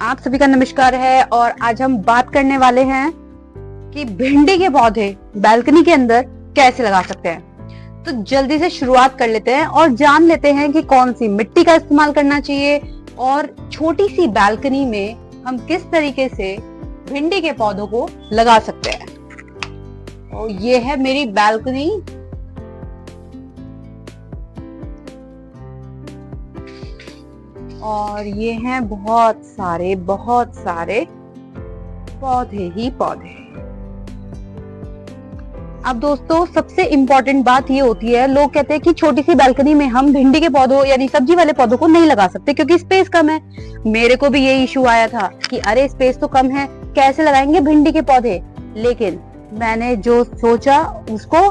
आप सभी का नमस्कार है और आज हम बात करने वाले हैं कि भिंडी के पौधे बालकनी के अंदर कैसे लगा सकते हैं। तो जल्दी से शुरुआत कर लेते हैं और जान लेते हैं कि कौन सी मिट्टी का इस्तेमाल करना चाहिए और छोटी सी बालकनी में हम किस तरीके से भिंडी के पौधों को लगा सकते हैं। और ये है मेरी बालकनी। और ये हैं बहुत सारे पौधे ही पौधे। अब दोस्तों सबसे इम्पोर्टेंट बात ये होती है, लोग कहते हैं कि छोटी सी बालकनी में हम भिंडी के पौधों यानी सब्जी वाले पौधों को नहीं लगा सकते क्योंकि स्पेस कम है। मेरे को भी ये इशू आया था कि अरे स्पेस तो कम है, कैसे लगाएंगे भिंडी के पौधे। लेकिन मैंने जो सोचा उसको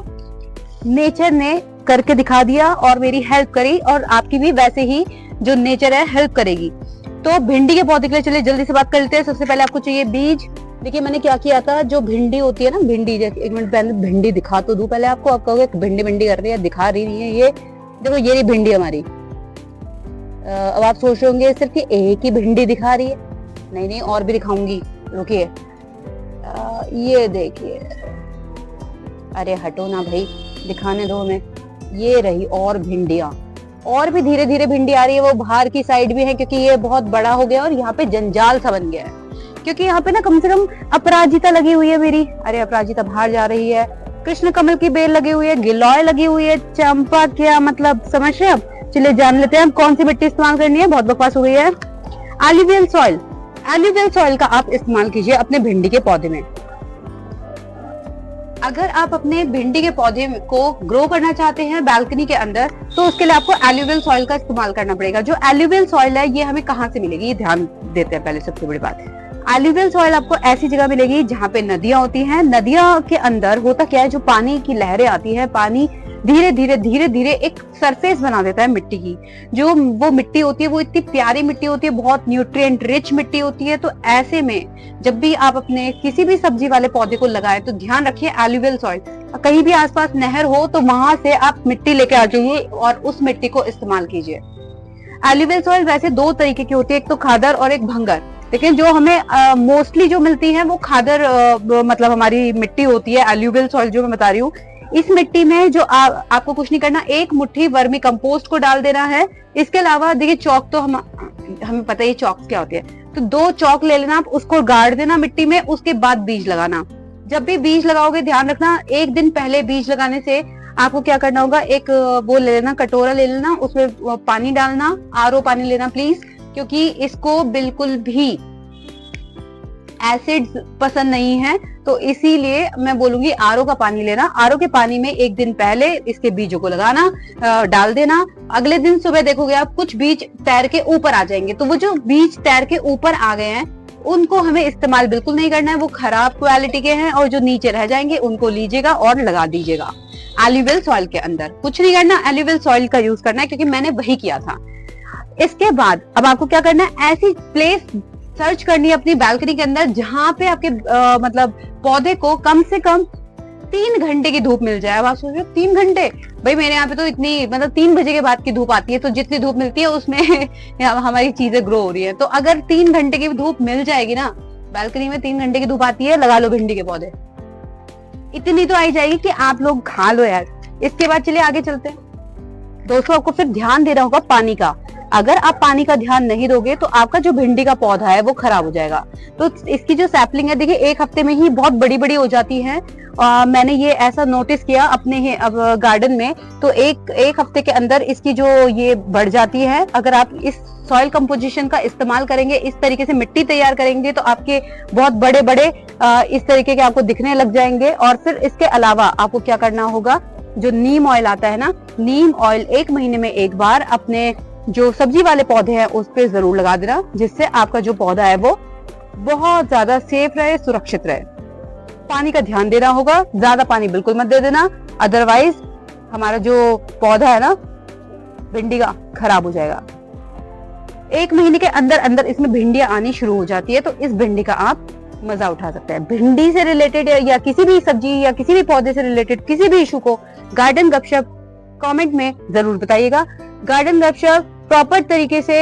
नेचर ने करके दिखा दिया और मेरी हेल्प करी, और आपकी भी वैसे ही जो नेचर है हेल्प करेगी। तो भिंडी के पौधे के लिए चलिए जल्दी से बात कर लेते हैं। सबसे पहले आपको चाहिए बीज। देखिए मैंने क्या किया था, जो भिंडी होती है ना, भिंडी, एक मिनट पहले भिंडी दिखा तो दूं पहले आपको। आप कहोगे भिंडी भिंडी कर रही है, दिखा रही नहीं है। ये देखो, ये रही भिंडी हमारी। अब आप सोच रहे होंगे सिर्फ एक ही भिंडी दिखा रही है। नहीं, और भी दिखाऊंगी, रुकिए। ये देखिए, अरे हटो ना भाई, दिखाने दो हमें। ये रही और भिंडियां, और भी धीरे धीरे भिंडी आ रही है। वो बाहर की साइड भी है क्योंकि ये बहुत बड़ा हो गया और यहाँ पे जंजाल सा बन गया है। क्योंकि यहाँ पे ना कम से कम अपराजिता लगी हुई है मेरी। अरे अपराजिता बाहर जा रही है। कृष्ण कमल की बेल लगी हुई है, गिलॉय लगी हुई है, चंपा, क्या मतलब समझ रहे हैं आप। चलिए जान लेते हैं कौन सी मिट्टी इस्तेमाल करनी है। बहुत बकवास हो गई है। एल्यूवियल सॉइल, एल्यूवियल सॉइल का आप इस्तेमाल कीजिए अपने भिंडी के पौधे में। अगर आप अपने भिंडी के पौधे को ग्रो करना चाहते हैं बालकनी के अंदर, तो उसके लिए आपको एल्यूवियल सॉइल का इस्तेमाल करना पड़ेगा। जो एल्यूवियल सॉइल है ये हमें कहाँ से मिलेगी, ये ध्यान देते हैं पहले। सबसे बड़ी बात है, एल्यूवियल सॉइल आपको ऐसी जगह मिलेगी जहाँ पे नदियां होती हैं। नदियां के अंदर होता क्या है, जो पानी की लहरें आती है, पानी धीरे धीरे एक सरफेस बना देता है मिट्टी की। जो वो मिट्टी होती है वो इतनी प्यारी मिट्टी होती है, बहुत न्यूट्रिएंट रिच मिट्टी होती है। तो ऐसे में जब भी आप अपने किसी भी सब्जी वाले पौधे को लगाएं तो ध्यान रखिए एल्यूवियल सॉइल। कहीं भी आसपास नहर हो तो वहां से आप मिट्टी लेके आ जाइए और उस मिट्टी को इस्तेमाल कीजिए। एल्यूवियल सॉइल वैसे दो तरीके की होती है, एक तो खादर और एक भंगर। लेकिन जो हमें मोस्टली जो मिलती है वो खादर मतलब हमारी मिट्टी होती है। एल्यूवियल सॉइल जो मैं बता रही हूँ, इस मिट्टी में जो आपको कुछ नहीं करना, एक मुट्ठी वर्मी कंपोस्ट को डाल देना है। इसके अलावा देखिए चौक तो हमें पता है चौक क्या होती है, तो 2 चौक ले लेना, आप उसको गाड़ देना मिट्टी में। उसके बाद बीज लगाना। जब भी बीज लगाओगे ध्यान रखना, एक दिन पहले बीज लगाने से आपको क्या करना होगा, एक वो ले लेना, कटोरा ले लेना, उसमें पानी डालना, आरओ पानी लेना प्लीज, क्योंकि इसको बिल्कुल भी एसिड पसंद नहीं है। तो इसीलिए मैं बोलूंगी आरओ का पानी लेना। आरओ के पानी में एक दिन पहले इसके बीजों को लगाना, डाल देना। अगले दिन सुबह देखोगे आप कुछ बीज तैर के ऊपर आ जाएंगे। तो वो जो बीज तैर के ऊपर आ गए हैं उनको हमें इस्तेमाल बिल्कुल नहीं करना है, वो खराब क्वालिटी के हैं। और जो नीचे रह जाएंगे उनको लीजिएगा और लगा दीजिएगा एल्यूवियल सॉइल के अंदर। कुछ नहीं करना, एल्यूवियल सॉइल का यूज करना है, क्योंकि मैंने वही किया था। इसके बाद अब आपको क्या करना है, ऐसी प्लेस सर्च करनी है अपनी बालकनी के अंदर जहां पे आपके मतलब पौधे को कम से कम 3 घंटे की धूप मिल जाए। अब आप सोच रहे हो 3 घंटे, भाई मेरे यहाँ पे तो इतनी मतलब 3 बजे के बाद की धूप आती है, तो जितनी धूप मिलती है उसमें हमारी चीजें ग्रो हो रही है। तो अगर 3 घंटे की धूप मिल जाएगी ना, बालकनी में 3 घंटे की धूप आती है, लगा लो भिंडी के पौधे। इतनी तो आई जाएगी कि आप लोग खा लो यार। इसके बाद चलिए आगे चलते हैं। दोस्तों आपको फिर ध्यान देना होगा पानी का। अगर आप पानी का ध्यान नहीं दोगे तो आपका जो भिंडी का पौधा है वो खराब हो जाएगा। तो इसकी जो सैपलिंग है देखिए 1 हफ्ते में ही बहुत बड़ी बड़ी हो जाती है। मैंने ये ऐसा नोटिस किया अपने अब गार्डन में। तो एक हफ्ते के अंदर इसकी जो ये बढ़ जाती है। अगर आप इस सॉइल कंपोजिशन का इस्तेमाल करेंगे, इस तरीके से मिट्टी तैयार करेंगे, तो आपके बहुत बड़े बड़े इस तरीके के आपको दिखने लग जाएंगे। और फिर इसके अलावा आपको क्या करना होगा, जो नीम ऑयल आता है ना, नीम ऑयल 1 महीने में एक बार अपने जो सब्जी वाले पौधे हैं उस पे जरूर लगा देना, जिससे आपका जो पौधा है वो बहुत ज्यादा सेफ रहे, सुरक्षित रहे। पानी का ध्यान देना होगा, ज्यादा पानी बिल्कुल मत दे देना, अदरवाइज हमारा जो पौधा है ना भिंडी का खराब हो जाएगा। 1 महीने के अंदर अंदर इसमें भिंडियां आनी शुरू हो जाती है। तो इस भिंडी का आप मजा उठा सकते हैं। भिंडी से रिलेटेड या किसी भी सब्जी या किसी भी पौधे से रिलेटेड किसी भी इशू को गार्डन गपशप कमेंट में जरूर बताइएगा। गार्डन गपशप प्रॉपर तरीके से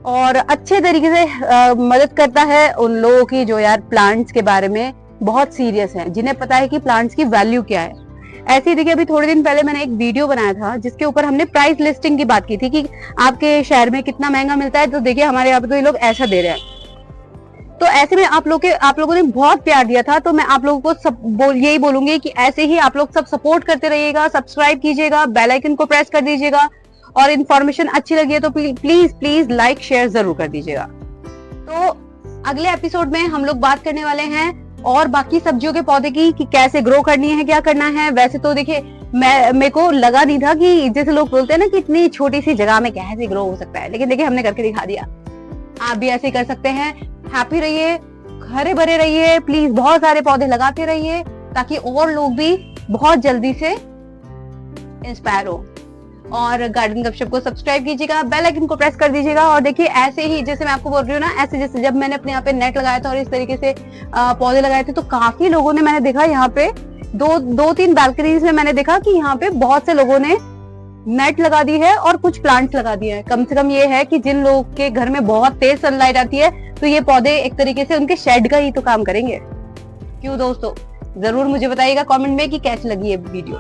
और अच्छे तरीके से मदद करता है उन लोगों की जो यार प्लांट्स के बारे में बहुत सीरियस हैं, जिन्हें पता है कि प्लांट्स की वैल्यू क्या है। ऐसे ही देखिए, अभी थोड़े दिन पहले मैंने एक वीडियो बनाया था जिसके ऊपर हमने प्राइस लिस्टिंग की बात की थी कि आपके शहर में कितना महंगा मिलता है। तो देखिए हमारे यहाँ पे तो ये लोग ऐसा दे रहे हैं। तो ऐसे में आप लोगों ने बहुत प्यार दिया था, तो मैं आप लोगों को यही बोलूंगी कि ऐसे ही आप लोग सब सपोर्ट करते रहिएगा, सब्सक्राइब कीजिएगा, बेल आइकन को प्रेस कर दीजिएगा, और इन्फॉर्मेशन अच्छी लगी है तो प्लीज प्लीज लाइक शेयर जरूर कर दीजिएगा। तो अगले एपिसोड में हम लोग बात करने वाले हैं और बाकी सब्जियों के पौधे की कि कैसे ग्रो करनी है, क्या करना है। वैसे तो देखिए मेरे को लगा नहीं था कि जैसे लोग बोलते हैं ना कि इतनी छोटी सी जगह में कैसे ग्रो हो सकता है, लेकिन देखिए हमने करके दिखा दिया। आप भी ऐसे ही कर सकते हैं। हैप्पी रहिए, हरे भरे रहिए, प्लीज बहुत सारे पौधे लगाते रहिए ताकि और लोग भी बहुत जल्दी से इंस्पायर हो। और गार्डन गपशप को सब्सक्राइब कीजिएगा, बेल आइकन को प्रेस कर दीजिएगा। और देखिए ऐसे ही जैसे मैं आपको बोल रही हूँ ना, ऐसे जैसे जब मैंने अपने यहाँ पे नेट लगाया था और इस तरीके से पौधे लगाए थे, तो काफी लोगों ने, मैंने देखा यहाँ पे दो तीन बालकनीज में मैंने देखा कि यहाँ पे बहुत से लोगों ने नेट लगा दी है और कुछ प्लांट्स लगा दिए हैं। कम से कम ये है कि जिन लोगों के घर में बहुत तेज सनलाइट आती है तो ये पौधे एक तरीके से उनके शेड का ही तो काम करेंगे। क्यों दोस्तों, जरूर मुझे बताइएगा कमेंट में कि कैसी लगी ये वीडियो।